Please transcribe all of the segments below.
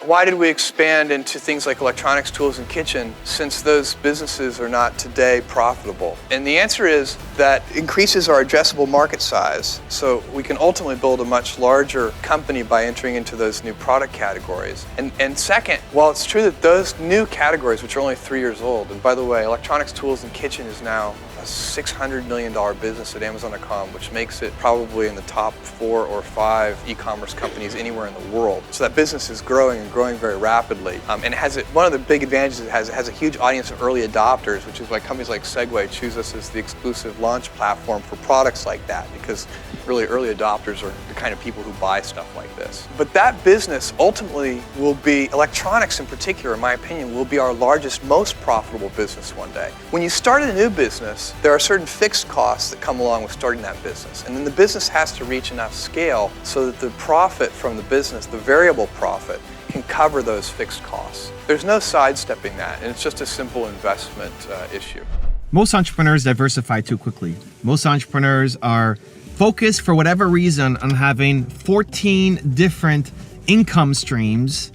why did we expand into things like electronics, tools, and kitchen since those businesses are not today profitable? And the answer is that increases our addressable market size, so we can ultimately build a much larger company by entering into those new product categories. And second, while it's true that those new categories, which are only 3 years old, and by the way, electronics, tools, and kitchen is now a $600 million business at Amazon.com, which makes it probably in the top 4 or 5 e-commerce companies anywhere in the world. So that business is growing and growing very rapidly. And it has one of the big advantages it has a huge audience of early adopters, which is why companies like Segway choose us as the exclusive launch platform for products like that, because really early adopters are the kind of people who buy stuff like this. But that business ultimately will be, electronics in particular, in my opinion, will be our largest, most profitable business one day. When you start a new business, there are certain fixed costs that come along with starting that business. And then the business has to reach enough scale so that the profit from the business, the variable profit, can cover those fixed costs. There's no sidestepping that, and it's just a simple investment issue. Most entrepreneurs diversify too quickly. Most entrepreneurs are focused for whatever reason on having 14 different income streams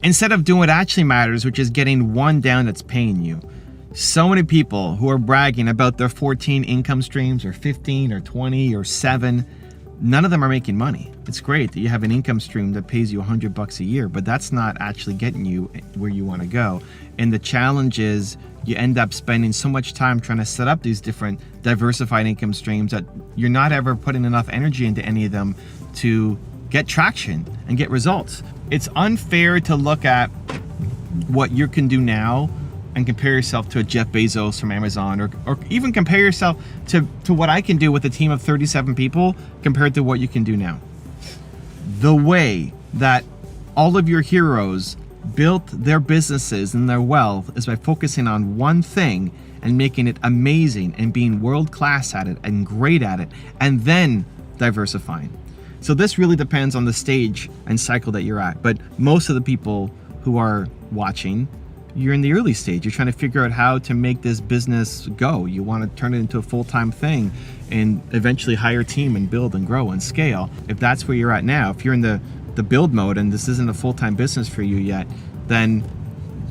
instead of doing what actually matters, which is getting one down that's paying you. So many people who are bragging about their 14 income streams or 15 or 20 or 7, none of them are making money. It's great that you have an income stream that pays you $100 a year, but that's not actually getting you where you want to go. And the challenge is you end up spending so much time trying to set up these different diversified income streams that you're not ever putting enough energy into any of them to get traction and get results. It's unfair to look at what you can do now and compare yourself to a Jeff Bezos from Amazon, or even compare yourself to what I can do with a team of 37 people compared to what you can do now. The way that all of your heroes built their businesses and their wealth is by focusing on one thing and making it amazing and being world-class at it and great at it, and then diversifying. So this really depends on the stage and cycle that you're at. But most of the people who are watching, you're in the early stage. You're trying to figure out how to make this business go. You want to turn it into a full-time thing and eventually hire a team and build and grow and scale. If that's where you're at now, if you're in the build mode and this isn't a full-time business for you yet, then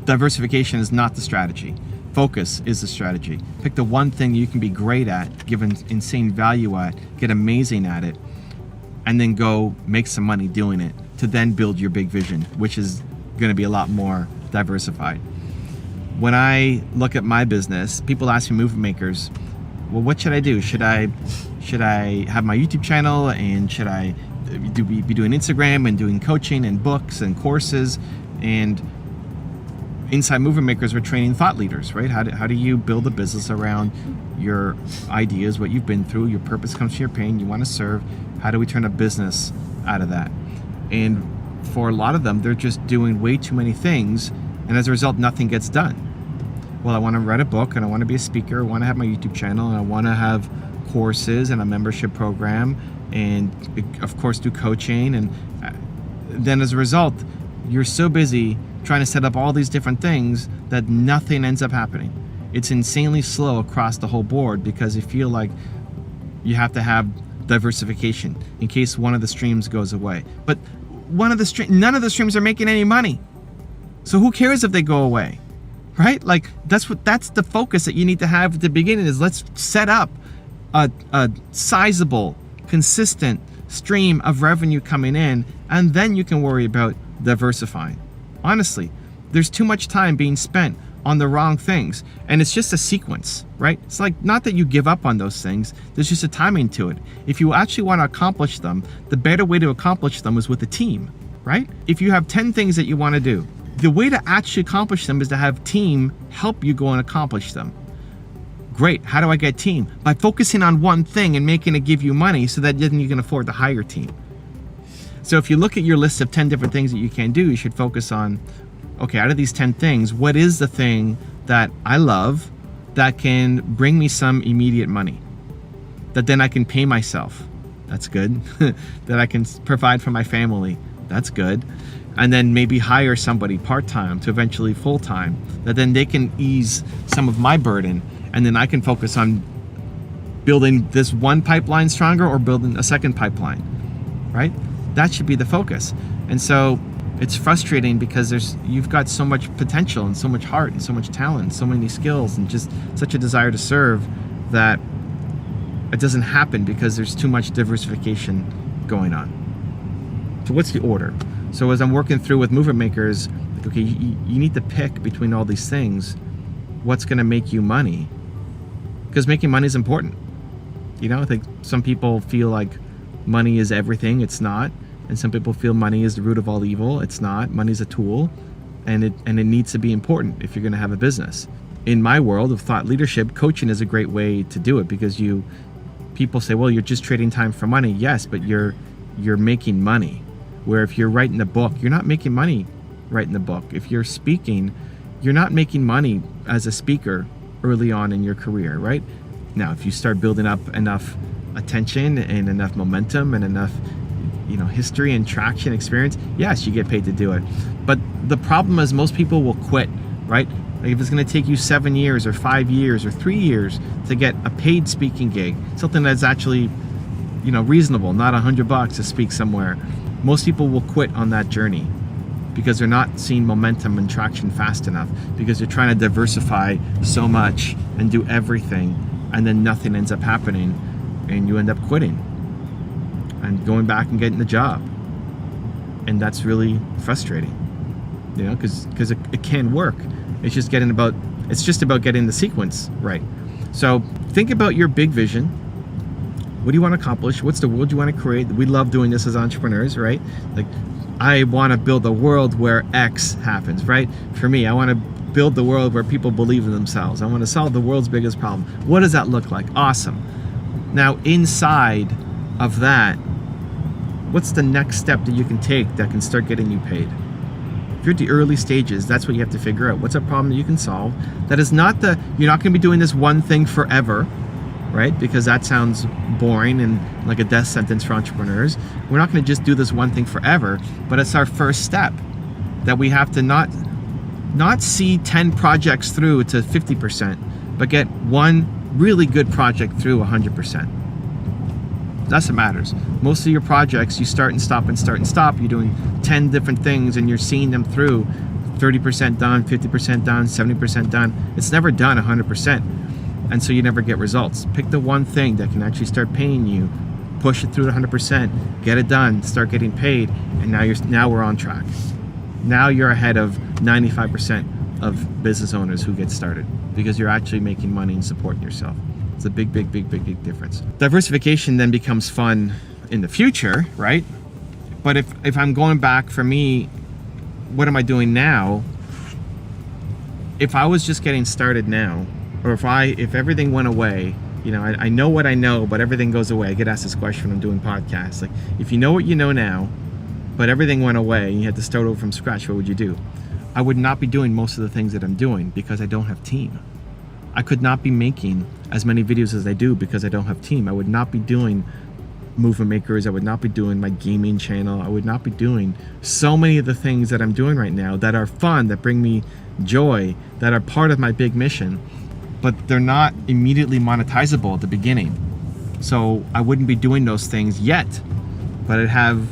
diversification is not the strategy. Focus is the strategy. Pick the one thing you can be great at, give insane value at, get amazing at it, and then go make some money doing it to then build your big vision, which is going to be a lot more diversified. When I look at my business, people ask me, movement makers, well, what should I do? Should I have my YouTube channel, and should I be doing Instagram and doing coaching and books and courses? And inside Movement Makers, we're training thought leaders, right? How do you build a business around your ideas, what you've been through, your purpose comes from your pain, you want to serve. How do we turn a business out of that? And for a lot of them, they're just doing way too many things, and as a result, nothing gets done. Well, I want to write a book, and I want to be a speaker, I want to have my YouTube channel, and I want to have courses and a membership program, and of course do coaching, and then as a result, you're so busy trying to set up all these different things that nothing ends up happening. It's insanely slow across the whole board because you feel like you have to have diversification in case one of the streams goes away. But none of the streams are making any money. So who cares if they go away, right? Like that's the focus that you need to have at the beginning is let's set up a sizable, consistent stream of revenue coming in, and then you can worry about diversifying. Honestly, there's too much time being spent on the wrong things, and it's just a sequence, right? It's like not that you give up on those things, there's just a timing to it. If you actually want to accomplish them, the better way to accomplish them is with a team, right? If you have 10 things that you want to do, the way to actually accomplish them is to have team help you go and accomplish them. Great, how do I get team? By focusing on one thing and making it give you money so that then you can afford to hire a team. So if you look at your list of 10 different things that you can do, you should focus on, okay, out of these 10 things, what is the thing that I love that can bring me some immediate money? That then I can pay myself. That's good. That I can provide for my family. That's good. And then maybe hire somebody part-time to eventually full-time, that then they can ease some of my burden, and then I can focus on building this one pipeline stronger or building a second pipeline, right? That should be the focus. And so it's frustrating because you've got so much potential and so much heart and so much talent, so many skills, and just such a desire to serve that it doesn't happen because there's too much diversification going on. So what's the order? So as I'm working through with movement makers, like, okay, you need to pick between all these things. What's going to make you money? Because making money is important. You know, I think some people feel like money is everything. It's not. And some people feel money is the root of all evil. It's not. Money's a tool, and it needs to be important if you're going to have a business. In my world of thought leadership, coaching is a great way to do it, because people say, well, you're just trading time for money. Yes, but you're making money. Where if you're writing a book, you're not making money writing the book. If you're speaking, you're not making money as a speaker early on in your career, right? Now, if you start building up enough attention and enough momentum and enough, history and traction experience, yes, you get paid to do it. But the problem is most people will quit, right? Like if it's going to take you 7 years or 5 years or 3 years to get a paid speaking gig, something that's actually, reasonable, not $100 to speak somewhere, most people will quit on that journey because they're not seeing momentum and traction fast enough, because they're trying to diversify so much and do everything, and then nothing ends up happening, and you end up quitting and going back and getting the job. And that's really frustrating, because it can work. It's just about getting the sequence right. So think about your big vision. What do you want to accomplish? What's the world you want to create? We love doing this as entrepreneurs, right? Like, I want to build a world where X happens, right? For me, I want to build the world where people believe in themselves. I want to solve the world's biggest problem. What does that look like? Awesome. Now, inside of that, what's the next step that you can take that can start getting you paid? If you're at the early stages, that's what you have to figure out. What's a problem that you can solve? That is not you're not going to be doing this one thing forever, right? Because that sounds boring and like a death sentence for entrepreneurs. We're not going to just do this one thing forever, but it's our first step that we have to not see 10 projects through to 50%, but get one really good project through 100%. That's what matters. Most of your projects, you start and stop and start and stop. You're doing 10 different things and you're seeing them through 30% done, 50% done, 70% done. It's never done 100%. And so you never get results. Pick the one thing that can actually start paying you, push it through to 100%, get it done, start getting paid, and now we're on track. Now you're ahead of 95% of business owners who get started, because you're actually making money and supporting yourself. It's a big difference. Diversification then becomes fun in the future, right? But if I'm going back, for me, what am I doing now? If I was just getting started now, or if everything went away, I know what I know, but everything goes away. I get asked this question when I'm doing podcasts. Like, if you know what you know now, but everything went away and you had to start over from scratch, what would you do? I would not be doing most of the things that I'm doing because I don't have team. I could not be making as many videos as I do because I don't have team. I would not be doing movement makers. I would not be doing my gaming channel. I would not be doing so many of the things that I'm doing right now that are fun, that bring me joy, that are part of my big mission, but they're not immediately monetizable at the beginning. So I wouldn't be doing those things yet, but I'd have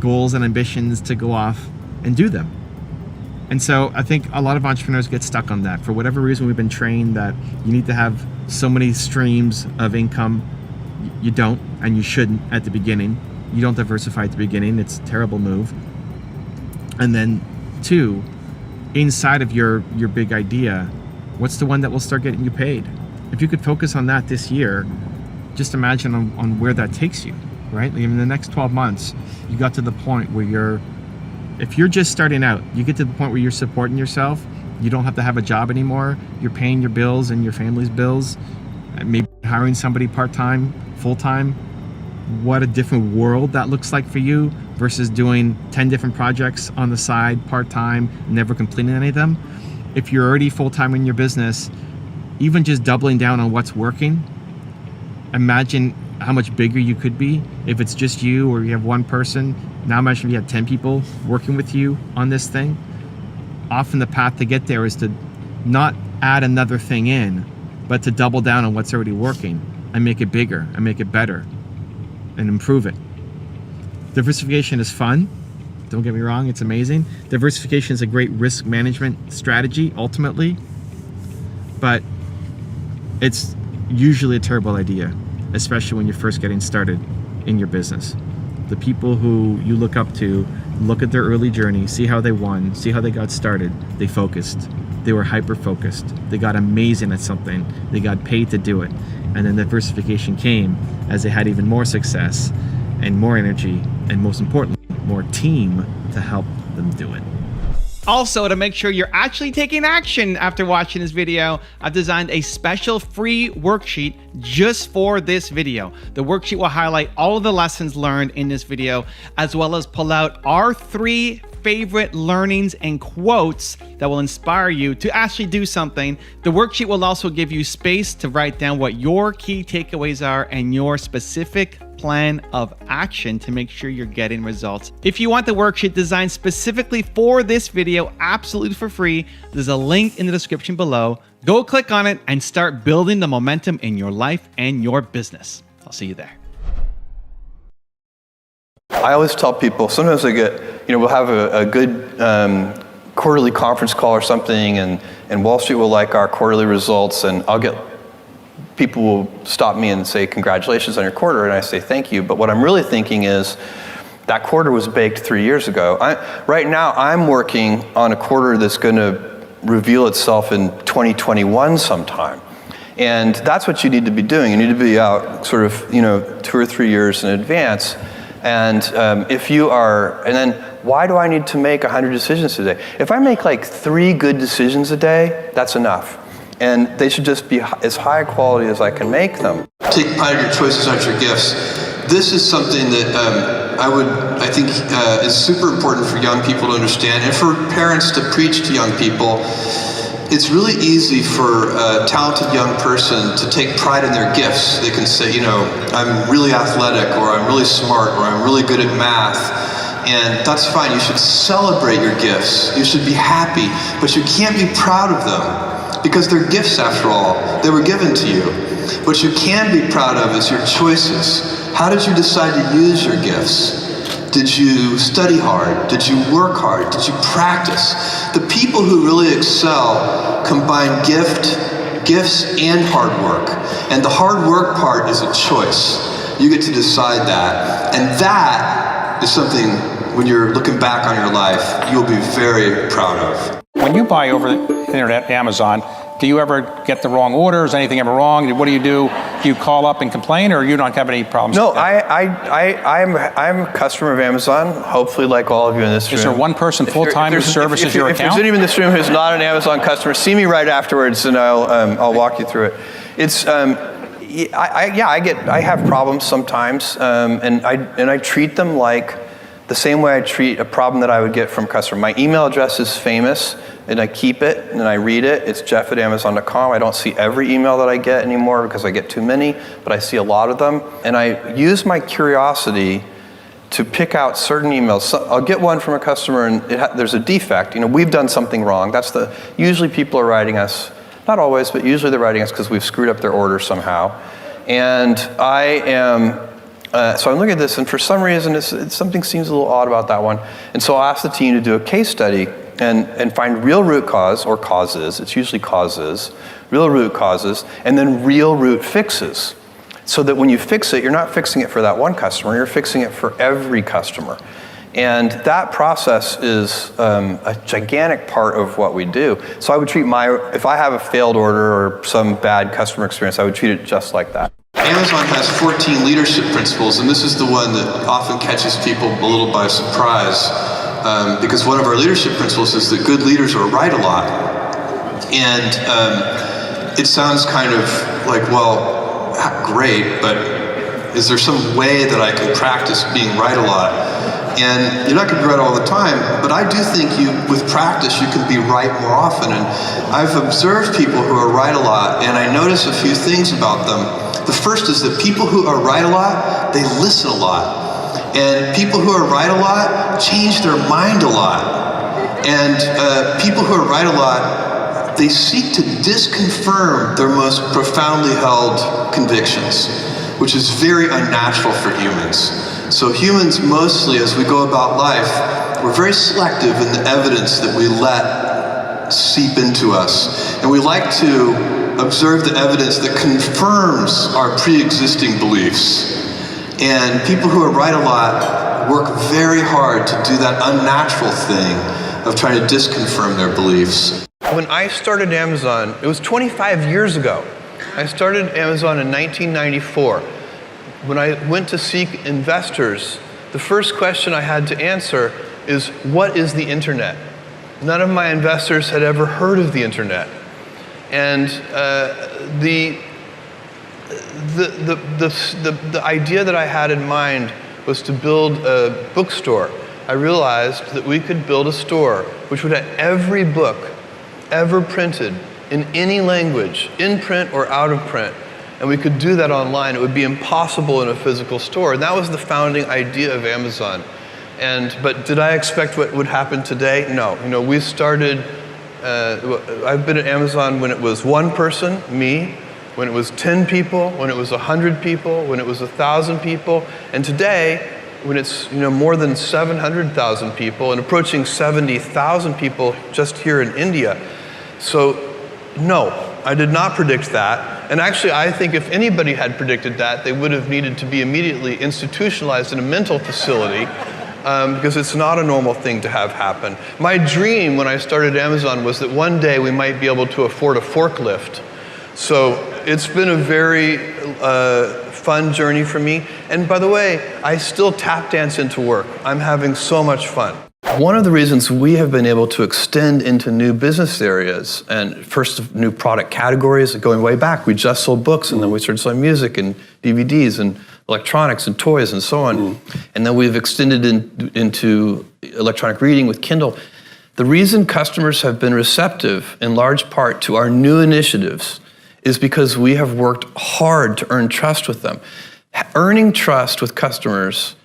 goals and ambitions to go off and do them. And so I think a lot of entrepreneurs get stuck on that. For whatever reason, we've been trained that you need to have so many streams of income. You don't, and you shouldn't at the beginning. You don't diversify at the beginning. It's a terrible move. And then 2, inside of your big idea, what's the one that will start getting you paid? If you could focus on that this year, just imagine on where that takes you, right? Like in the next 12 months, you got to the point where if you're just starting out, you get to the point where you're supporting yourself. You don't have to have a job anymore. You're paying your bills and your family's bills. Maybe hiring somebody part-time, full-time. What a different world that looks like for you versus doing 10 different projects on the side, part-time, never completing any of them. If you're already full-time in your business, even just doubling down on what's working, imagine how much bigger you could be if it's just you or you have one person. Now imagine if you have 10 people working with you on this thing. Often the path to get there is to not add another thing in, but to double down on what's already working and make it bigger and make it better and improve it. Diversification is fun. Don't get me wrong, it's amazing. Diversification is a great risk management strategy, ultimately, but it's usually a terrible idea, especially when you're first getting started in your business. The people who you look up to, look at their early journey, see how they won, see how they got started. They focused. They were hyper-focused. They got amazing at something. They got paid to do it. And then diversification came as they had even more success and more energy, and most importantly, more team to help them do it. Also, to make sure you're actually taking action after watching this video, I've designed a special free worksheet just for this video. The worksheet will highlight all of the lessons learned in this video, as well as pull out our 3 favorite learnings and quotes that will inspire you to actually do something. The worksheet will also give you space to write down what your key takeaways are and your specific plan of action to make sure you're getting results. If you want the worksheet designed specifically for this video, absolutely for free, there's a link in the description below. Go click on it and start building the momentum in your life and your business. I'll see you there. I always tell people, sometimes I get, we'll have a good quarterly conference call or something, and Wall Street will like our quarterly results, and people will stop me and say, congratulations on your quarter, and I say, thank you. But what I'm really thinking is, that quarter was baked 3 years ago. Right now, I'm working on a quarter that's going to reveal itself in 2021 sometime. And that's what you need to be doing. You need to be out sort of, 2 or 3 years in advance. And and then why do I need to make 100 decisions today? If I make like 3 good decisions a day, that's enough. And they should just be as high quality as I can make them. Take pride in your choices, not your gifts. This is something that I think is super important for young people to understand, and for parents to preach to young people. It's really easy for a talented young person to take pride in their gifts. They can say, I'm really athletic, or I'm really smart, or I'm really good at math. And that's fine. You should celebrate your gifts. You should be happy, but you can't be proud of them, because they're gifts after all. They were given to you. What you can be proud of is your choices. How did you decide to use your gifts? Did you study hard? Did you work hard? Did you practice? The people who really excel combine gifts and hard work. And the hard work part is a choice. You get to decide that. And that is something, when you're looking back on your life, you'll be very proud of. When you buy over the internet, Amazon, do you ever get the wrong order? Is anything ever wrong? What do? Do you call up and complain, or you don't have any problems? No, I'm a customer of Amazon, hopefully like all of you in this room. Is there one person full-time who services your account? If there's anyone in this room who's not an Amazon customer, see me right afterwards, and I'll walk you through it. It's I have problems sometimes, and I treat them like the same way I treat a problem that I would get from a customer. My email address is famous, and I keep it, and I read it. It's jeff@amazon.com. I don't see every email that I get anymore because I get too many, but I see a lot of them. And I use my curiosity to pick out certain emails. So I'll get one from a customer, and there's a defect. We've done something wrong. Usually people are writing us, not always, but usually they're writing us because we've screwed up their order somehow. And so I'm looking at this, and for some reason, something seems a little odd about that one. And so I'll ask the team to do a case study and find real root cause, or causes, it's usually causes, real root causes, and then real root fixes. So that when you fix it, you're not fixing it for that one customer, you're fixing it for every customer. And that process is a gigantic part of what we do. So I would treat if I have a failed order or some bad customer experience, I would treat it just like that. Amazon has 14 leadership principles, and this is the one that often catches people a little by surprise, because one of our leadership principles is that good leaders are right a lot. And it sounds kind of like, well, great, but is there some way that I can practice being right a lot? And you're not going to be right all the time, but I do think with practice, you can be right more often. And I've observed people who are right a lot, and I notice a few things about them. The first is that people who are right a lot, they listen a lot. And people who are right a lot change their mind a lot. And people who are right a lot, they seek to disconfirm their most profoundly held convictions, which is very unnatural for humans. So humans mostly, as we go about life, we're very selective in the evidence that we let seep into us. And we like to observe the evidence that confirms our pre-existing beliefs. And people who are right a lot work very hard to do that unnatural thing of trying to disconfirm their beliefs. When I started Amazon, it was 25 years ago. I started Amazon in 1994. When I went to seek investors, the first question I had to answer is, what is the internet? None of my investors had ever heard of the internet. And the idea that I had in mind was to build a bookstore. I realized that we could build a store which would have every book ever printed in any language, in print or out of print, and we could do that online. It would be impossible in a physical store. And that was the founding idea of Amazon. But did I expect what would happen today? No. You know, we started, I've been at Amazon when it was one person, me, when it was 10 people, when it was 100 people, when it was 1,000 people, and today, when it's more than 700,000 people and approaching 70,000 people just here in India. So, no, I did not predict that. And actually, I think if anybody had predicted that, they would have needed to be immediately institutionalized in a mental facility, because it's not a normal thing to have happen. My dream when I started Amazon was that one day we might be able to afford a forklift. So it's been a very fun journey for me. And by the way, I still tap dance into work. I'm having so much fun. One of the reasons we have been able to extend into new business areas, and first new product categories, going way back, we just sold books, and then we started selling music and DVDs and electronics and toys and so on. And then we've extended into electronic reading with Kindle. The reason customers have been receptive, in large part, to our new initiatives is because we have worked hard to earn trust with them. Earning trust with customers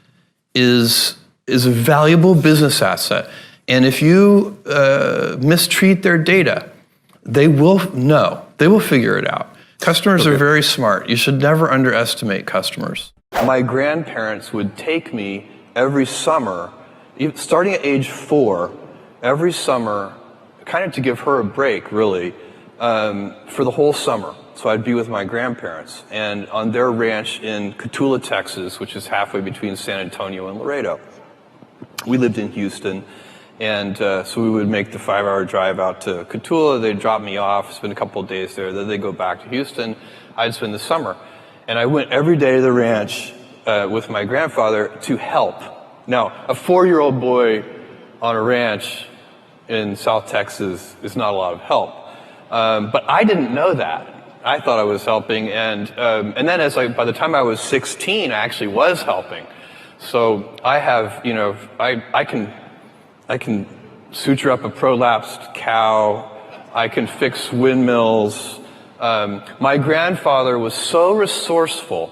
is a valuable business asset. And if you mistreat their data, they will know. They will figure it out. Customers are very smart. You should never underestimate customers. My grandparents would take me every summer, starting at age 4, every summer, kind of to give her a break, really, for the whole summer. So I'd be with my grandparents and on their ranch in Cotulla, Texas, which is halfway between San Antonio and Laredo. We lived in Houston, and so we would make the 5-hour drive out to Cotulla. They'd drop me off, spend a couple of days there, then they'd go back to Houston. I'd spend the summer. And I went every day to the ranch with my grandfather to help. Now, a 4-year-old boy on a ranch in South Texas is not a lot of help. But I didn't know that. I thought I was helping, and then by the time I was 16, I actually was helping. So I have, I can suture up a prolapsed cow. I can fix windmills. My grandfather was so resourceful,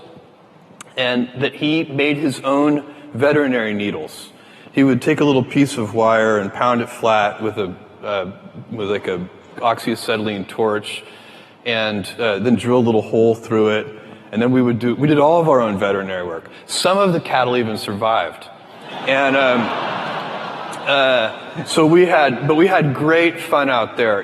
and that he made his own veterinary needles. He would take a little piece of wire and pound it flat with like a oxyacetylene torch, and then drill a little hole through it. And then we did all of our own veterinary work. Some of the cattle even survived. And so we had great fun out there.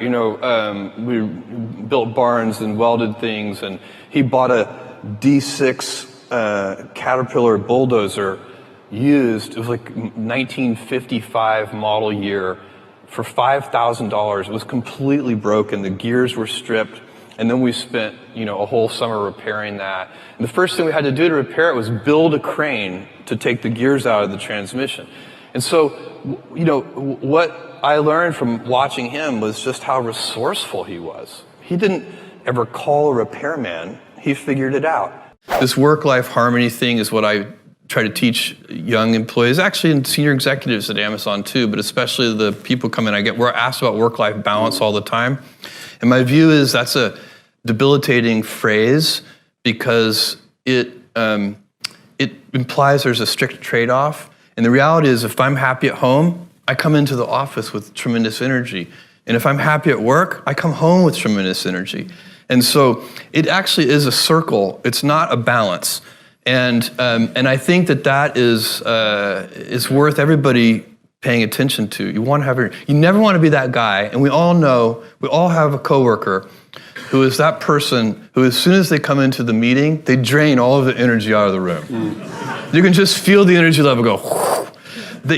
We built barns and welded things, and he bought a D6 Caterpillar bulldozer used. It was like 1955 model year for $5,000. It was completely broken. The gears were stripped. And then we spent, a whole summer repairing that. And the first thing we had to do to repair it was build a crane to take the gears out of the transmission. And so, what I learned from watching him was just how resourceful he was. He didn't ever call a repairman. He figured it out. This work-life harmony thing is what I try to teach young employees, actually, and senior executives at Amazon too, but especially the people come in. We're asked about work-life balance all the time. And my view is that's a debilitating phrase because it implies there's a strict trade-off. And the reality is, if I'm happy at home, I come into the office with tremendous energy. And if I'm happy at work, I come home with tremendous energy. And so it actually is a circle. It's not a balance. And I think that is worth everybody paying attention to. You never want to be that guy, and we all have a coworker who is that person who, as soon as they come into the meeting, they drain all of the energy out of the room. You can just feel the energy level go, whoosh.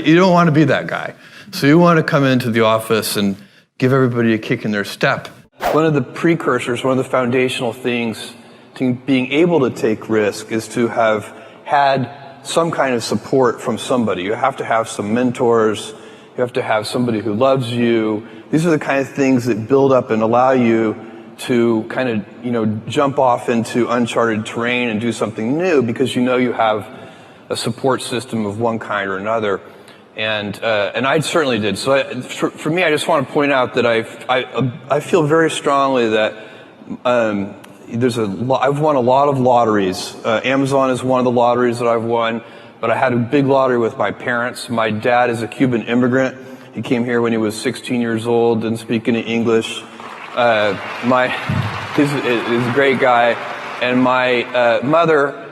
You don't want to be that guy. So you want to come into the office and give everybody a kick in their step. One of the precursors, one of the foundational things to being able to take risk is to have had some kind of support from somebody. You have to have some mentors. You have to have somebody who loves you. These are the kind of things that build up and allow you to kind of, jump off into uncharted terrain and do something new, because you have a support system of one kind or another. And I certainly did. So for me, I just want to point out that I feel very strongly that I've won a lot of lotteries. Amazon is one of the lotteries that I've won, but I had a big lottery with my parents. My dad is a Cuban immigrant. He came here when he was 16 years old, didn't speak any English. He's a great guy. And my mother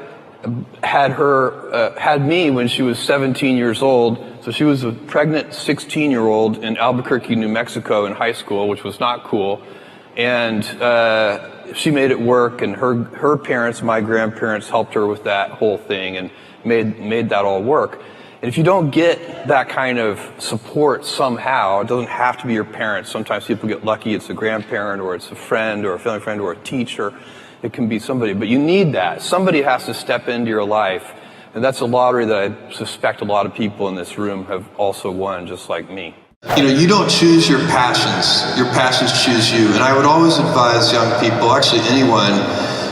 had me when she was 17 years old. So she was a pregnant 16-year-old in Albuquerque, New Mexico in high school, which was not cool. And she made it work, and her parents, my grandparents, helped her with that whole thing and made that all work. And if you don't get that kind of support somehow, it doesn't have to be your parents. Sometimes people get lucky, it's a grandparent, or it's a friend, or a family friend, or a teacher. It can be somebody, but you need that. Somebody has to step into your life. And that's a lottery that I suspect a lot of people in this room have also won, just like me. You don't choose your passions choose you. And I would always advise young people, actually anyone,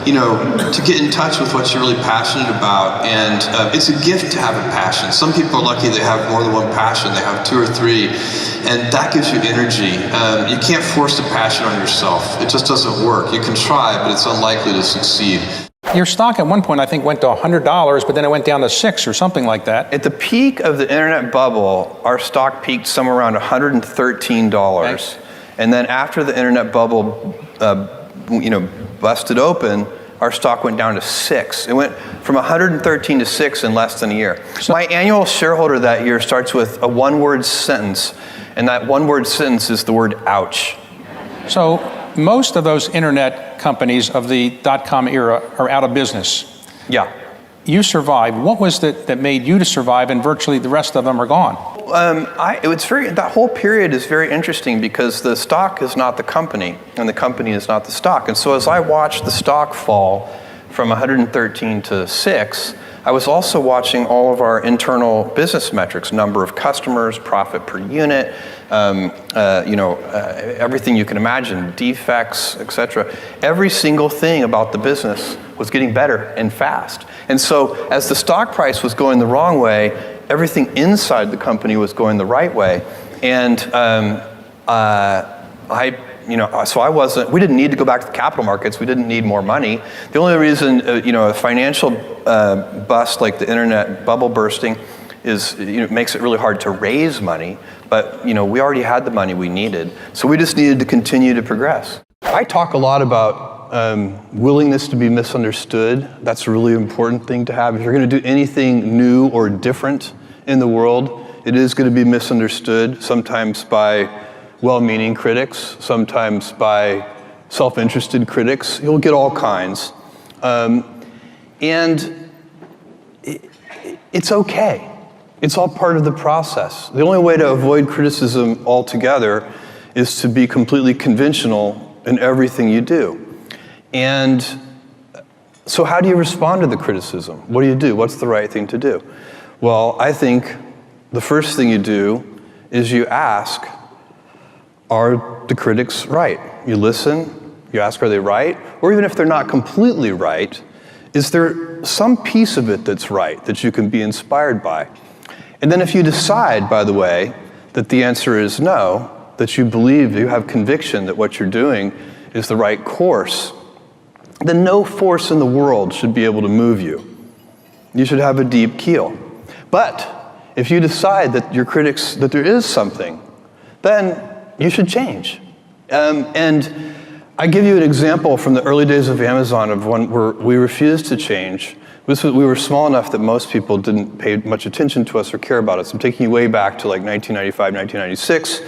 to get in touch with what you're really passionate about. And it's a gift to have a passion. Some people are lucky they have more than one passion. They have 2 or 3, and that gives you energy. You can't force a passion on yourself. It just doesn't work. You can try, but it's unlikely to succeed. Your stock at one point, I think, went to $100, but then it went down to $6 or something like that. At the peak of the internet bubble, our stock peaked somewhere around $113. Thanks. And then after the internet bubble, busted open, our stock went down to $6. It went from 113 to 6 in less than a year. So my annual shareholder that year starts with a one-word sentence, and that one-word sentence is the word ouch. So most of those internet companies of the dot-com era are out of business. Yeah. You survived. What was that made you to survive, and virtually the rest of them are gone? That whole period is very interesting, because the stock is not the company, and the company is not the stock. And so as I watched the stock fall from 113 to 6, I was also watching all of our internal business metrics: number of customers, profit per unit, everything you can imagine, defects, etc. Every single thing about the business was getting better and fast. And so as the stock price was going the wrong way, everything inside the company was going the right way. And we didn't need to go back to the capital markets. We didn't need more money. The only reason, a financial bust like the internet bubble bursting is, makes it really hard to raise money. But, we already had the money we needed. So we just needed to continue to progress. I talk a lot about willingness to be misunderstood. That's a really important thing to have. If you're going to do anything new or different in the world, it is going to be misunderstood, sometimes by well-meaning critics, sometimes by self-interested critics. You'll get all kinds. And it's okay. It's all part of the process. The only way to avoid criticism altogether is to be completely conventional in everything you do. And so how do you respond to the criticism? What do you do? What's the right thing to do? Well, I think the first thing you do is you ask, are the critics right? You listen, you ask, are they right? Or even if they're not completely right, is there some piece of it that's right, that you can be inspired by? And then if you decide, by the way, that the answer is no, that you believe, you have conviction that what you're doing is the right course, then no force in the world should be able to move you. You should have a deep keel. But if you decide that that there is something, then you should change. And I give you an example from the early days of Amazon of one where we refused to change We were small enough that most people didn't pay much attention to us or care about us. I'm taking you way back to like 1995, 1996.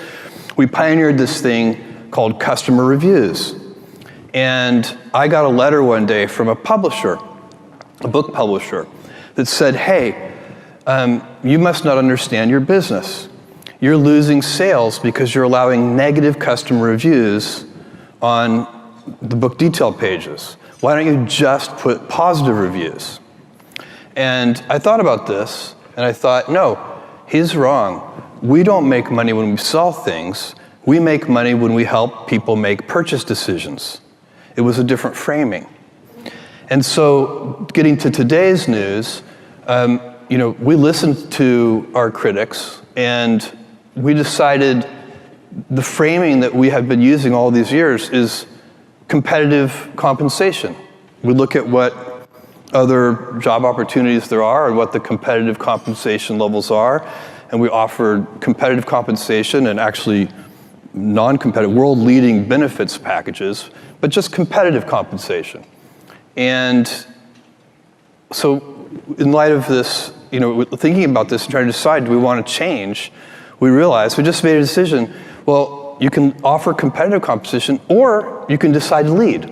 We pioneered this thing called customer reviews. And I got a letter one day from a publisher, a book publisher, that said, hey, you must not understand your business. You're losing sales because you're allowing negative customer reviews on the book detail pages. Why don't you just put positive reviews? And I thought about this, and I thought, no, he's wrong. We don't make money when we sell things. We make money when we help people make purchase decisions. It was a different framing. And so, getting to today's news, we listened to our critics, and we decided the framing that we have been using all these years is competitive compensation. We look at what other job opportunities there are and what the competitive compensation levels are, and we offer competitive compensation and actually non-competitive, world-leading benefits packages, but just competitive compensation. And so in light of this, thinking about this and trying to decide, do we want to change, we realized, we just made a decision, well, you can offer competitive compensation or you can decide to lead.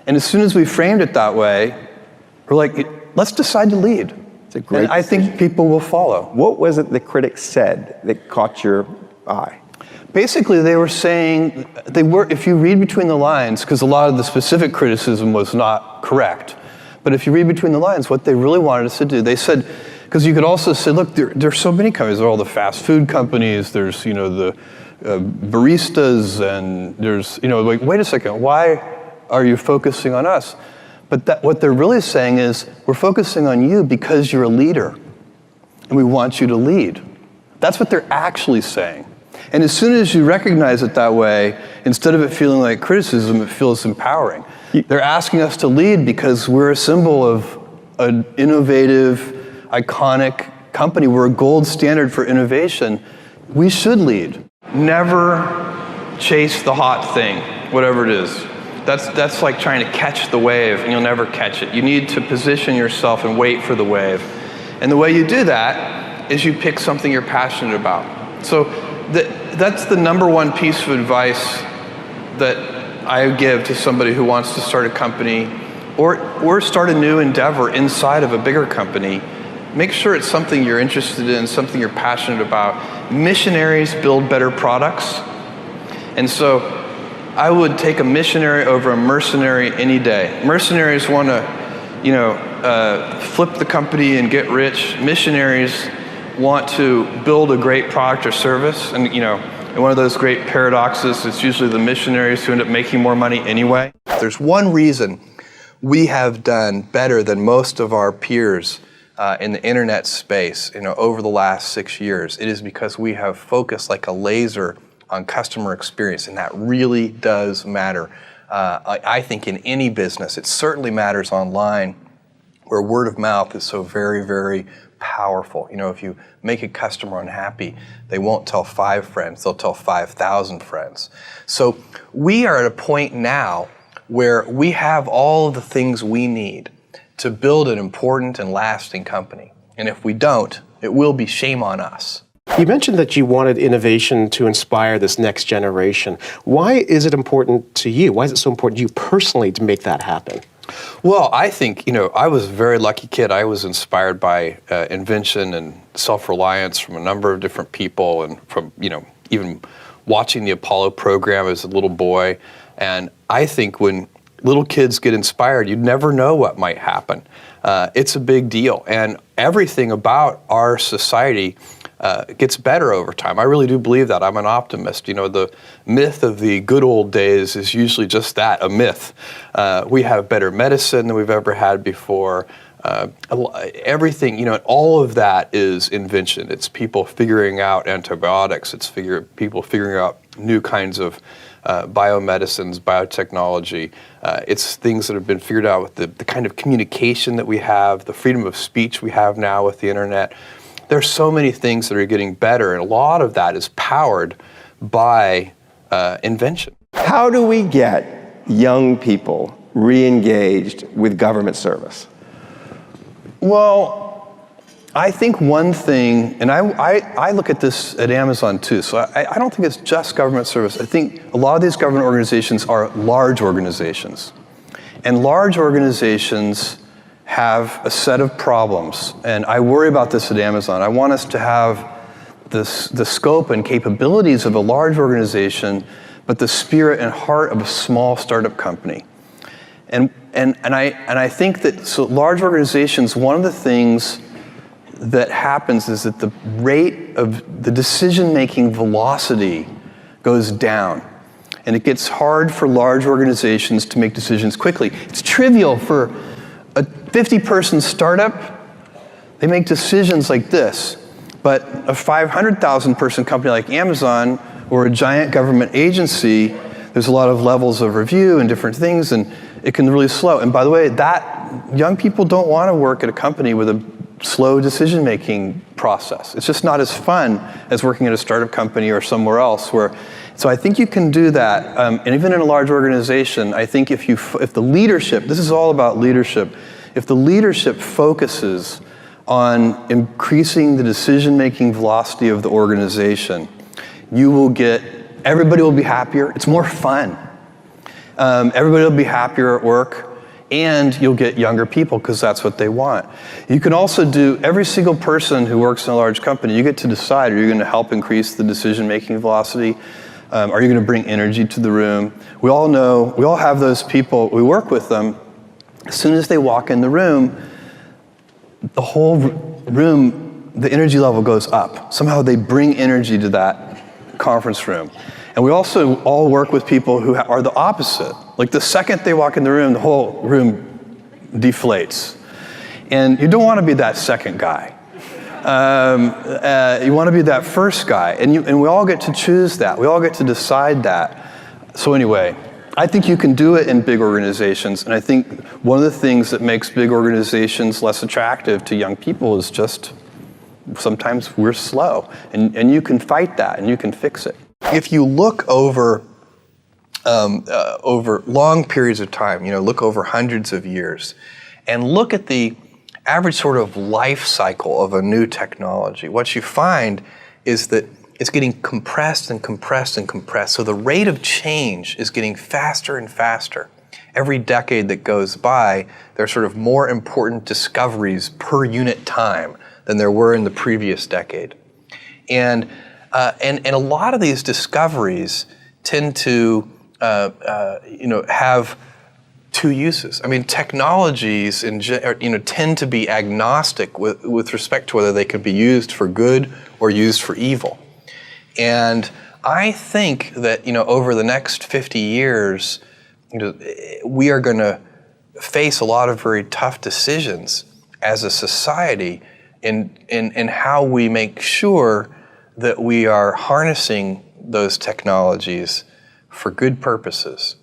And as soon as we framed it that way, we're like, let's decide to lead. It's a great and I think people will follow. What was it the critics said that caught your eye? Basically, they were saying, if you read between the lines, because a lot of the specific criticism was not correct, but if you read between the lines, what they really wanted us to do, they said, because you could also say, look, there's so many companies. There are all the fast food companies, there's, the baristas, and there's, like, wait a second, why are you focusing on us? But what they're really saying is, we're focusing on you because you're a leader, and we want you to lead. That's what they're actually saying. And as soon as you recognize it that way, instead of it feeling like criticism, it feels empowering. They're asking us to lead because we're a symbol of an innovative, iconic company. We're a gold standard for innovation. We should lead. Never chase the hot thing, whatever it is. That's like trying to catch the wave, and you'll never catch it. You need to position yourself and wait for the wave. And the way you do that is you pick something you're passionate about. So that's the number one piece of advice that I give to somebody who wants to start a company or start a new endeavor inside of a bigger company. Make sure it's something you're interested in, something you're passionate about. Missionaries build better products. And so I would take a missionary over a mercenary any day. Mercenaries want to, flip the company and get rich. Missionaries want to build a great product or service. And, and one of those great paradoxes, it's usually the missionaries who end up making more money anyway. There's one reason we have done better than most of our peers in the internet space, over the last 6 years. It is because we have focused like a laser on customer experience, and that really does matter. I think in any business, it certainly matters online, where word of mouth is so very, very powerful. If you make a customer unhappy, they won't tell 5 friends, they'll tell 5,000 friends. So we are at a point now where we have all of the things we need to build an important and lasting company. And if we don't, it will be shame on us. You mentioned that you wanted innovation to inspire this next generation. Why is it important to you? Why is it so important to you personally to make that happen? Well, I think, I was a very lucky kid. I was inspired by invention and self-reliance from a number of different people, and from, even watching the Apollo program as a little boy. And I think when little kids get inspired, you never know what might happen. It's a big deal. And everything about our society gets better over time. I really do believe that. I'm an optimist. The myth of the good old days is usually just that, a myth. We have better medicine than we've ever had before. Everything, all of that is invention. It's people figuring out antibiotics. It's people figuring out new kinds of biomedicines, biotechnology. It's things that have been figured out with the kind of communication that we have, the freedom of speech we have now with the internet. There's so many things that are getting better, and a lot of that is powered by invention. How do we get young people re-engaged with government service? Well, I think one thing, and I look at this at Amazon too, so I don't think it's just government service. I think a lot of these government organizations are large organizations. And large organizations have a set of problems, and I worry about this at Amazon. I want us to have the scope and capabilities of a large organization, but the spirit and heart of a small startup company. And I think that so large organizations, one of the things that happens is that the rate of the decision-making velocity goes down. And it gets hard for large organizations to make decisions quickly. It's trivial for a 50-person startup. They make decisions like this. But a 500,000 person company like Amazon or a giant government agency, there's a lot of levels of review and different things, and it can really slow. And by the way, that young people don't want to work at a company with a slow decision-making process. It's just not as fun as working at a startup company or somewhere else. So I think you can do that, and even in a large organization, I think if the leadership, this is all about leadership, if the leadership focuses on increasing the decision-making velocity of the organization, everybody will be happier. It's more fun. Everybody will be happier at work, and you'll get younger people because that's what they want. You can also do, every single person who works in a large company, you get to decide, are you going to help increase the decision-making velocity? Are you going to bring energy to the room? We all have those people, we work with them. As soon as they walk in the room, the whole room, the energy level goes up. Somehow they bring energy to that conference room. And we also all work with people who are the opposite. Like the second they walk in the room, the whole room deflates. And you don't want to be that second guy. You want to be that first guy. And we all get to choose that. We all get to decide that. So anyway, I think you can do it in big organizations. And I think one of the things that makes big organizations less attractive to young people is just sometimes we're slow. And you can fight that and you can fix it. If you look over long periods of time, look over hundreds of years, and look at the average sort of life cycle of a new technology, what you find is that it's getting compressed and compressed and compressed. So the rate of change is getting faster and faster. Every decade that goes by, there are sort of more important discoveries per unit time than there were in the previous decade. And a lot of these discoveries tend to have two uses. I mean, technologies tend to be agnostic with respect to whether they can be used for good or used for evil. And I think that over the next 50 years, we are going to face a lot of very tough decisions as a society in how we make sure that we are harnessing those technologies for good purposes.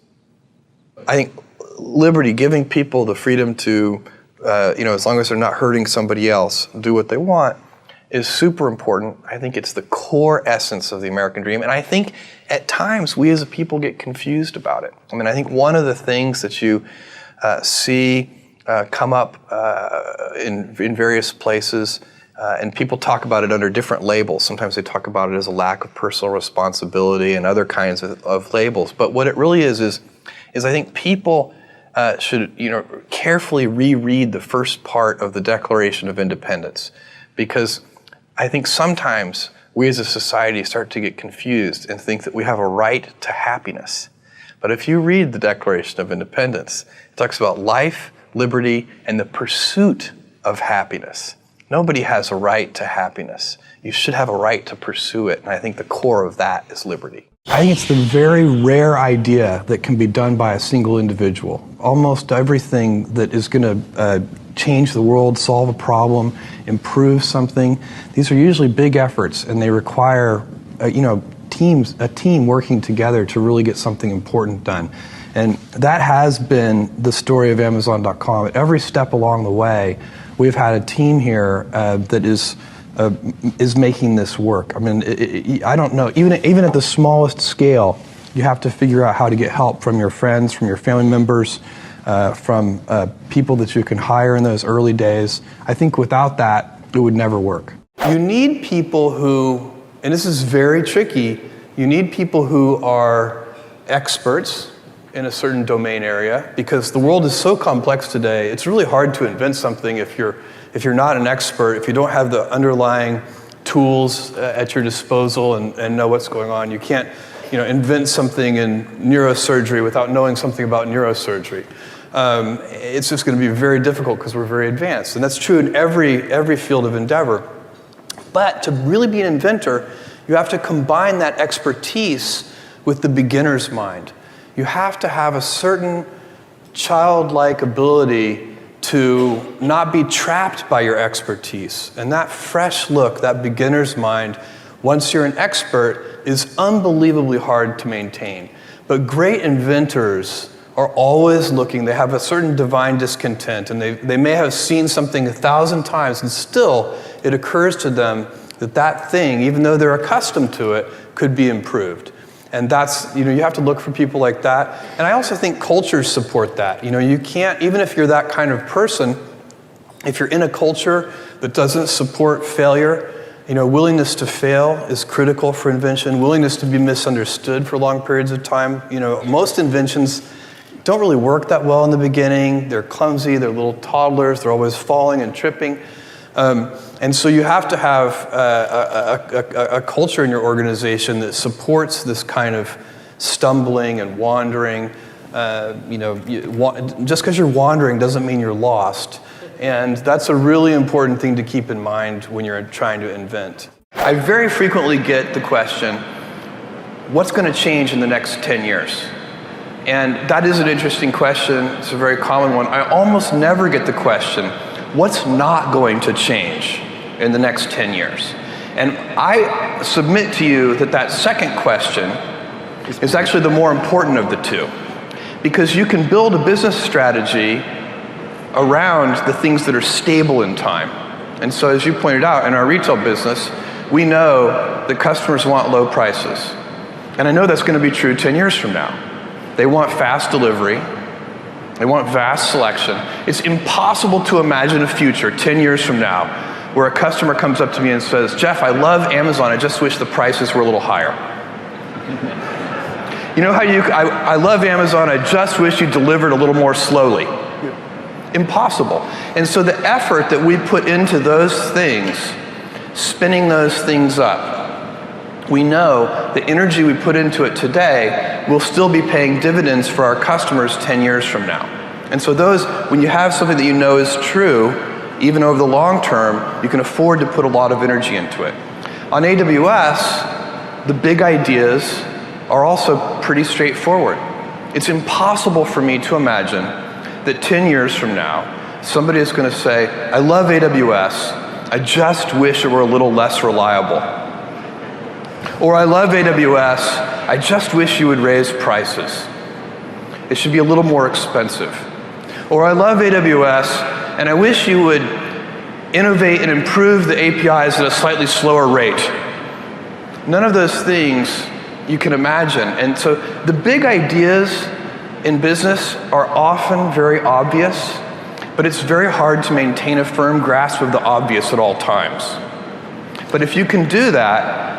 I think liberty, giving people the freedom to, as long as they're not hurting somebody else, do what they want, is super important. I think it's the core essence of the American dream. And I think at times we as a people get confused about it. I mean, I think one of the things that you see come up in various places, and people talk about it under different labels. Sometimes they talk about it as a lack of personal responsibility and other kinds of labels. But what it really is I think people should carefully reread the first part of the Declaration of Independence, because I think sometimes we as a society start to get confused and think that we have a right to happiness. But if you read the Declaration of Independence, it talks about life, liberty, and the pursuit of happiness. Nobody has a right to happiness. You should have a right to pursue it, and I think the core of that is liberty. I think it's the very rare idea that can be done by a single individual. Almost everything that is going to change the world, solve a problem, improve something, these are usually big efforts, and they require a team working together to really get something important done. And that has been the story of Amazon.com. At every step along the way, we've had a team here that is making this work. I mean, I don't know, even at the smallest scale, you have to figure out how to get help from your friends, from your family members, from people that you can hire in those early days. I think without that, it would never work. You need people who, and this is very tricky, you need people who are experts in a certain domain area, because the world is so complex today, it's really hard to invent something if you're not an expert, if you don't have the underlying tools at your disposal and know what's going on. You can't invent something in neurosurgery without knowing something about neurosurgery. It's just going to be very difficult because we're very advanced. And that's true in every field of endeavor. But to really be an inventor, you have to combine that expertise with the beginner's mind. You have to have a certain childlike ability to not be trapped by your expertise. And that fresh look, that beginner's mind, once you're an expert, is unbelievably hard to maintain. But great inventors are always looking. They have a certain divine discontent, and they may have seen something 1,000 times, and still it occurs to them that thing, even though they're accustomed to it, could be improved. And that's, you have to look for people like that. And I also think cultures support that. You can't, even if you're that kind of person, if you're in a culture that doesn't support failure, willingness to fail is critical for invention, willingness to be misunderstood for long periods of time. Most inventions don't really work that well in the beginning. They're clumsy, they're little toddlers, they're always falling and tripping. And so you have to have a culture in your organization that supports this kind of stumbling and wandering. Just because you're wandering doesn't mean you're lost. And that's a really important thing to keep in mind when you're trying to invent. I very frequently get the question, what's going to change in the next 10 years? And that is an interesting question. It's a very common one. I almost never get the question, what's not going to change in the next 10 years? And I submit to you that second question is actually the more important of the two. Because you can build a business strategy around the things that are stable in time. And so as you pointed out, in our retail business, we know that customers want low prices. And I know that's going to be true 10 years from now. They want fast delivery. They want vast selection. It's impossible to imagine a future 10 years from now where a customer comes up to me and says, Jeff, I love Amazon, I just wish the prices were a little higher. I love Amazon, I just wish you delivered a little more slowly. Impossible. And so the effort that we put into those things, spinning those things up, we know the energy we put into it today will still be paying dividends for our customers 10 years from now. And so when you have something that you know is true, even over the long term, you can afford to put a lot of energy into it. On AWS, the big ideas are also pretty straightforward. It's impossible for me to imagine that 10 years from now, somebody is going to say, I love AWS, I just wish it were a little less reliable. Or I love AWS, I just wish you would raise prices. It should be a little more expensive. Or I love AWS, and I wish you would innovate and improve the APIs at a slightly slower rate. None of those things you can imagine. And so the big ideas in business are often very obvious, but it's very hard to maintain a firm grasp of the obvious at all times. But if you can do that,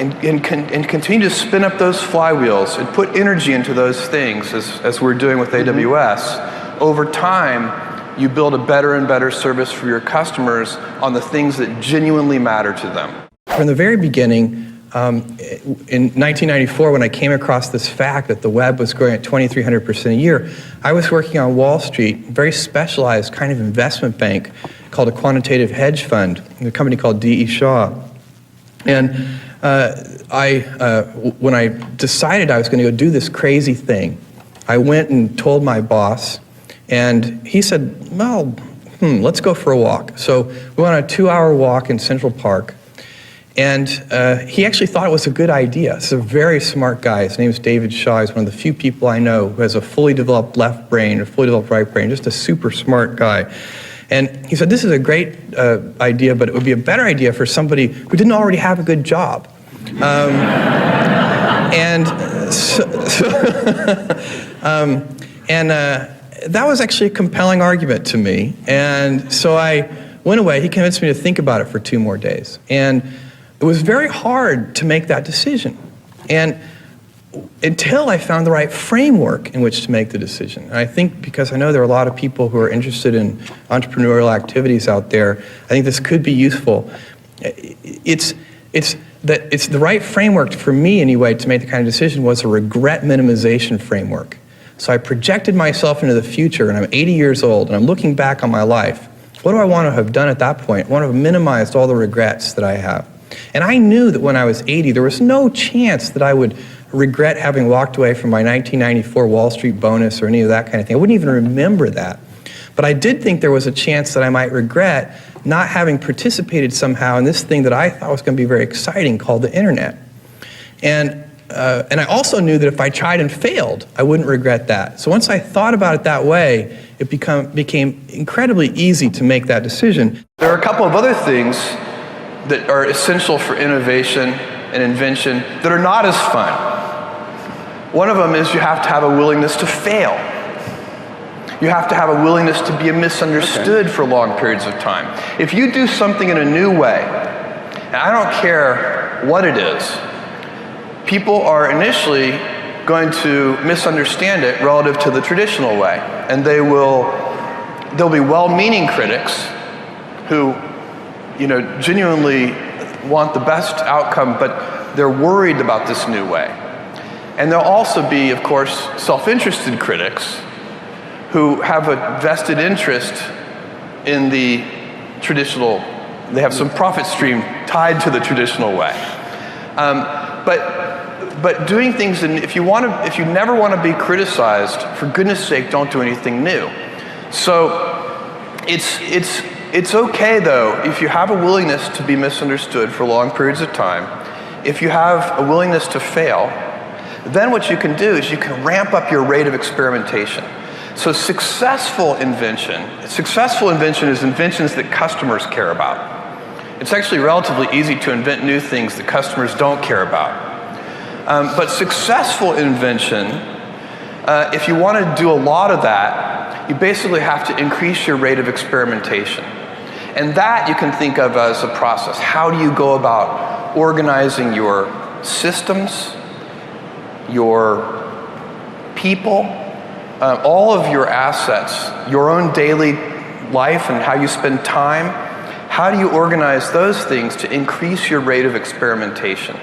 and continue to spin up those flywheels and put energy into those things, as we're doing with AWS, over time, you build a better and better service for your customers on the things that genuinely matter to them. From the very beginning, in 1994, when I came across this fact that the web was growing at 2,300% a year, I was working on Wall Street, a very specialized kind of investment bank called a quantitative hedge fund, a company called D.E. Shaw. And when I decided I was going to go do this crazy thing, I went and told my boss, and he said, well, let's go for a walk. So we went on a 2-hour walk in Central Park, and he actually thought it was a good idea. He's a very smart guy. His name is David Shaw. He's one of the few people I know who has a fully developed left brain, a fully developed right brain, just a super smart guy. And he said, this is a great idea, but it would be a better idea for somebody who didn't already have a good job. that was actually a compelling argument to me. And so I went away. He convinced me to think about it for 2 more days. And it was very hard to make that decision. And until I found the right framework in which to make the decision. And I think because I know there are a lot of people who are interested in entrepreneurial activities out there, I think this could be useful. It's the right framework for me anyway to make the kind of decision was a regret minimization framework. So I projected myself into the future, and I'm 80 years old, and I'm looking back on my life. What do I want to have done at that point? I want to have minimized all the regrets that I have. And I knew that when I was 80, there was no chance that I would regret having walked away from my 1994 Wall Street bonus or any of that kind of thing. I wouldn't even remember that. But I did think there was a chance that I might regret not having participated somehow in this thing that I thought was going to be very exciting called the internet. And I also knew that if I tried and failed, I wouldn't regret that. So once I thought about it that way, it became incredibly easy to make that decision. There are a couple of other things that are essential for innovation and invention that are not as fun. One of them is you have to have a willingness to fail. You have to have a willingness to be misunderstood for long periods of time. If you do something in a new way, and I don't care what it is, people are initially going to misunderstand it relative to the traditional way. And there'll be well-meaning critics who, genuinely want the best outcome, but they're worried about this new way. And there'll also be, of course, self-interested critics who have a vested interest in the traditional, they have some profit stream tied to the traditional way. But doing things, if you never want to be criticized, for goodness sake, don't do anything new. So it's okay though, if you have a willingness to be misunderstood for long periods of time, if you have a willingness to fail, then what you can do is you can ramp up your rate of experimentation. So successful invention is inventions that customers care about. It's actually relatively easy to invent new things that customers don't care about. But successful invention, if you want to do a lot of that, you basically have to increase your rate of experimentation. And that you can think of as a process. How do you go about organizing your systems, your people, all of your assets, your own daily life and how you spend time? How do you organize those things to increase your rate of experimentation?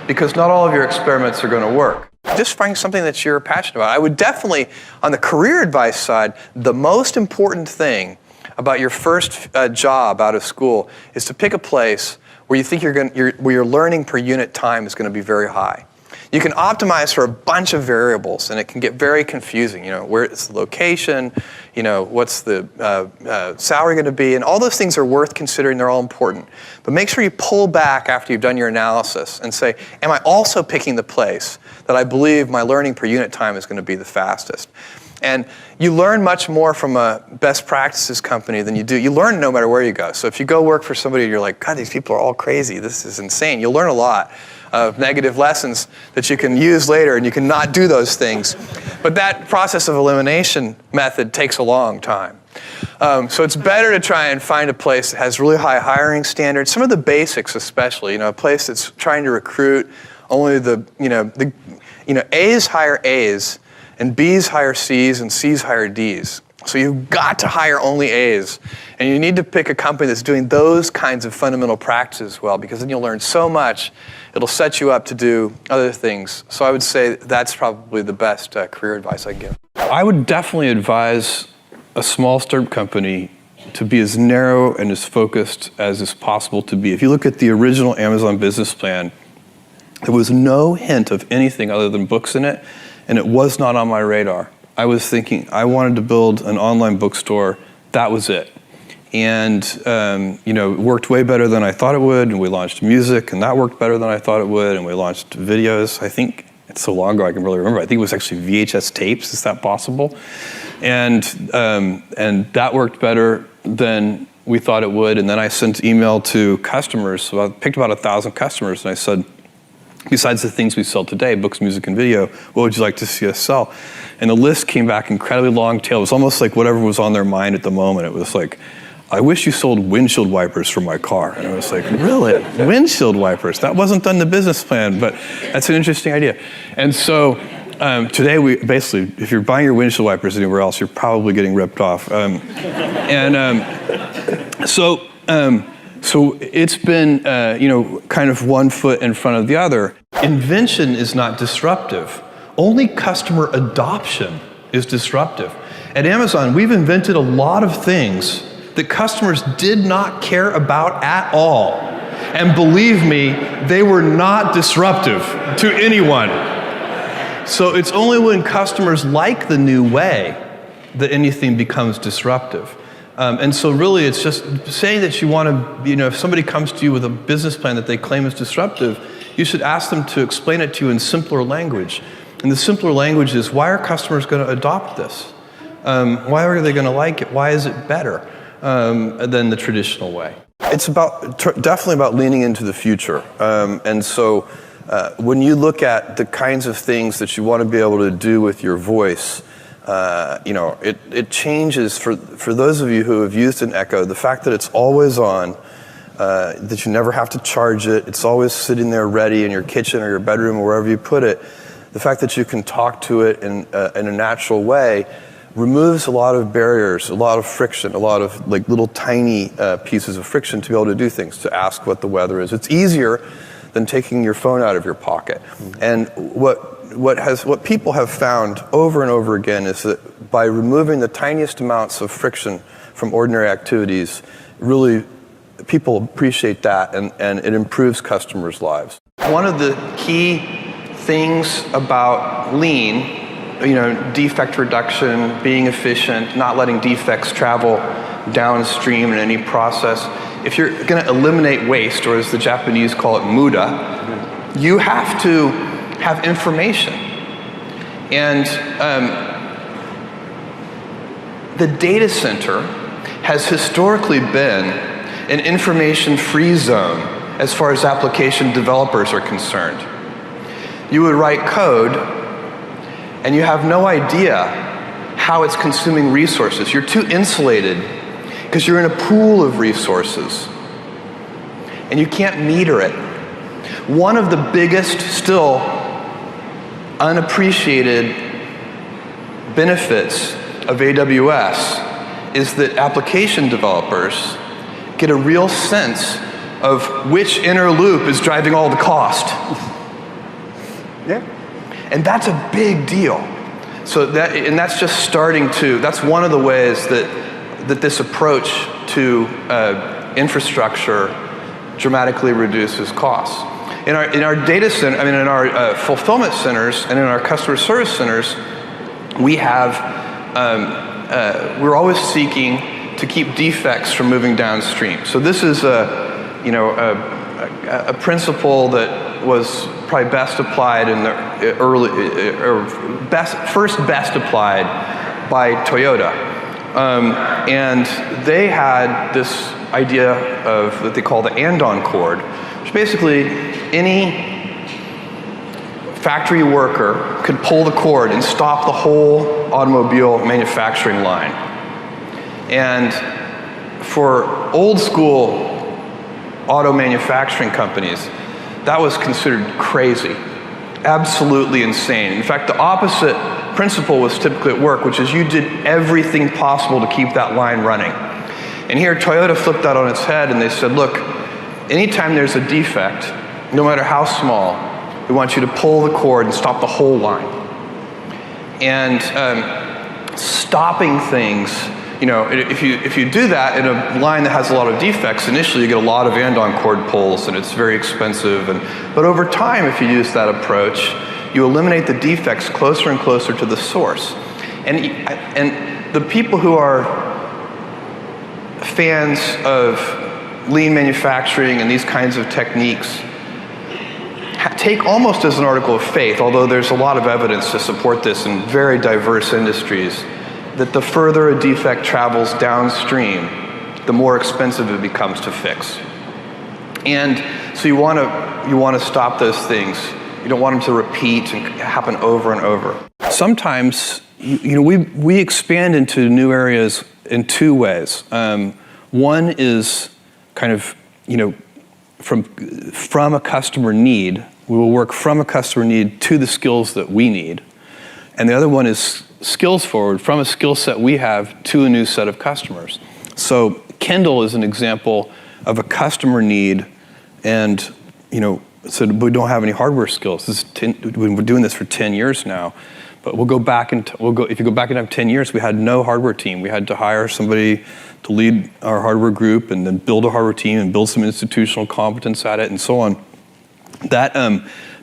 Because not all of your experiments are going to work. Just find something that you're passionate about. I would definitely, on the career advice side, the most important thing about your first job out of school is to pick a place where you think where your learning per unit time is going to be very high. You can optimize for a bunch of variables, and it can get very confusing. Where is the location? What's the salary going to be? And all those things are worth considering. They're all important. But make sure you pull back after you've done your analysis and say, am I also picking the place that I believe my learning per unit time is going to be the fastest? And you learn much more from a best practices company than you do. You learn no matter where you go. So if you go work for somebody and you're like, God, these people are all crazy. This is insane. You'll learn a lot of negative lessons that you can use later, and you can not do those things. But that process of elimination method takes a long time. So it's better to try and find a place that has really high hiring standards, some of the basics especially, a place that's trying to recruit only A's hire A's, and B's hire C's, and C's hire D's. So you've got to hire only A's. And you need to pick a company that's doing those kinds of fundamental practices well, because then you'll learn so much. It'll set you up to do other things. So I would say that's probably the best career advice I can give. I would definitely advise a small startup company to be as narrow and as focused as is possible to be. If you look at the original Amazon business plan, there was no hint of anything other than books in it, and it was not on my radar. I was thinking I wanted to build an online bookstore. That was it. And it worked way better than I thought it would, and we launched music, and that worked better than I thought it would, and we launched videos. I think it's so long ago I can really remember. I think it was actually VHS tapes. Is that possible? And that worked better than we thought it would. And then I sent email to customers. So I picked about 1,000 customers, and I said, besides the things we sell today, books, music, and video, what would you like to see us sell? And the list came back incredibly long tail. It was almost like whatever was on their mind at the moment. It was like, I wish you sold windshield wipers for my car. And I was like, really? Windshield wipers? That wasn't done in the business plan, but that's an interesting idea. And so today, we basically, if you're buying your windshield wipers anywhere else, you're probably getting ripped off. So it's been, kind of one foot in front of the other. Invention is not disruptive. Only customer adoption is disruptive. At Amazon, we've invented a lot of things that customers did not care about at all. And believe me, they were not disruptive to anyone. So it's only when customers like the new way that anything becomes disruptive. And so really it's just saying that you want to, if somebody comes to you with a business plan that they claim is disruptive, you should ask them to explain it to you in simpler language. And the simpler language is, why are customers going to adopt this? Why are they going to like it? Why is it better than the traditional way? It's definitely about leaning into the future. And so when you look at the kinds of things that you want to be able to do with your voice, it changes for those of you who have used an Echo, the fact that it's always on, that you never have to charge it, it's always sitting there ready in your kitchen or your bedroom or wherever you put it, the fact that you can talk to it in a natural way removes a lot of barriers, a lot of friction, a lot of little tiny pieces of friction to be able to do things, to ask what the weather is. It's easier than taking your phone out of your pocket. And what people have found over and over again is that by removing the tiniest amounts of friction from ordinary activities, really people appreciate that, and it improves customers' lives. One of the key things about lean, defect reduction, being efficient, not letting defects travel downstream in any process. If you're going to eliminate waste, or as the Japanese call it, muda, you have to have information. And the data center has historically been an information-free zone as far as application developers are concerned. You would write code, and you have no idea how it's consuming resources. You're too insulated because you're in a pool of resources, and you can't meter it. One of the biggest, still unappreciated benefits of AWS is that application developers get a real sense of which inner loop is driving all the cost. Yeah. And that's a big deal. So that's just starting to, that's one of the ways that this approach to infrastructure dramatically reduces costs. In our data center, in our fulfillment centers and in our customer service centers, we have, we're always seeking to keep defects from moving downstream. So this is a principle that was probably best applied in the first best applied by Toyota. And they had this idea of that they call the andon cord, which basically any factory worker could pull the cord and stop the whole automobile manufacturing line. And for old school auto manufacturing companies, that was considered crazy, absolutely insane. In fact, the opposite principle was typically at work, which is you did everything possible to keep that line running. And here Toyota flipped that on its head, and they said, look, anytime there's a defect, no matter how small, we want you to pull the cord and stop the whole line. And stopping things, if you do that in a line that has a lot of defects, initially you get a lot of andon cord pulls, and it's very expensive. But over time, if you use that approach, you eliminate the defects closer and closer to the source. And the people who are fans of lean manufacturing and these kinds of techniques take almost as an article of faith, although there's a lot of evidence to support this in very diverse industries, that the further a defect travels downstream, the more expensive it becomes to fix. And so you want to You want to stop those things. You don't want them to repeat and happen over and over. Sometimes, we expand into new areas in two ways. One is kind of, from a customer need. We will work from a customer need to the skills that we need. And the other one is skills forward, from a skill set we have to a new set of customers. So Kindle is an example of a customer need, and so we don't have any hardware skills. We've been doing this for 10 years now, but if you go back in time 10 years, we had no hardware team. We had to hire somebody to lead our hardware group and then build a hardware team and build some institutional competence at it and so on.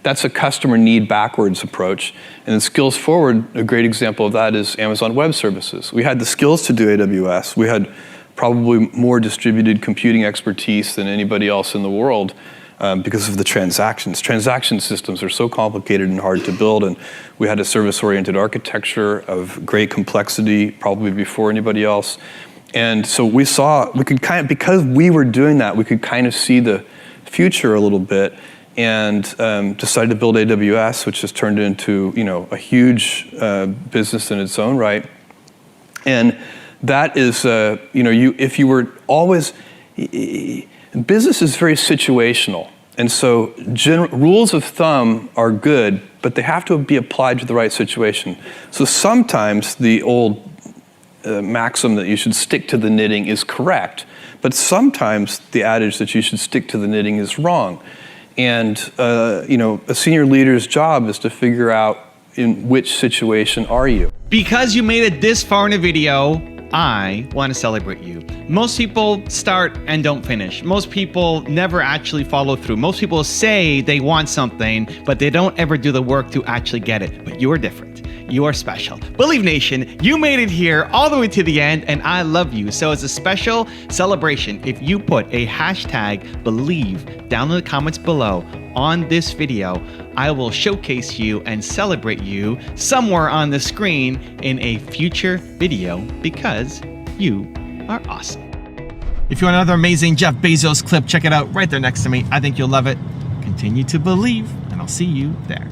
That's a customer need backwards approach. And then skills forward, a great example of that is Amazon Web Services. We had the skills to do AWS. We had probably more distributed computing expertise than anybody else in the world because of the transactions. Transaction systems are so complicated and hard to build, and we had a service-oriented architecture of great complexity, probably before anybody else. And so because we were doing that, we could kind of see the future a little bit, and decided to build AWS, which has turned into a huge business in its own right. And that is, if you were always, business is very situational, and so rules of thumb are good, but they have to be applied to the right situation. So sometimes the old maxim that you should stick to the knitting is correct, but sometimes the adage that you should stick to the knitting is wrong. And a senior leader's job is to figure out in which situation are you. Because you made it this far in the video, I want to celebrate you. Most people start and don't finish. Most people never actually follow through. Most people say they want something, but they don't ever do the work to actually get it. But you're different. You are special. Believe Nation, you made it here all the way to the end, and I love you. So as a special celebration, if you put a hashtag believe down in the comments below on this video, I will showcase you and celebrate you somewhere on the screen in a future video because you are awesome. If you want another amazing Jeff Bezos clip, check it out right there next to me. I think you'll love it. Continue to believe, and I'll see you there.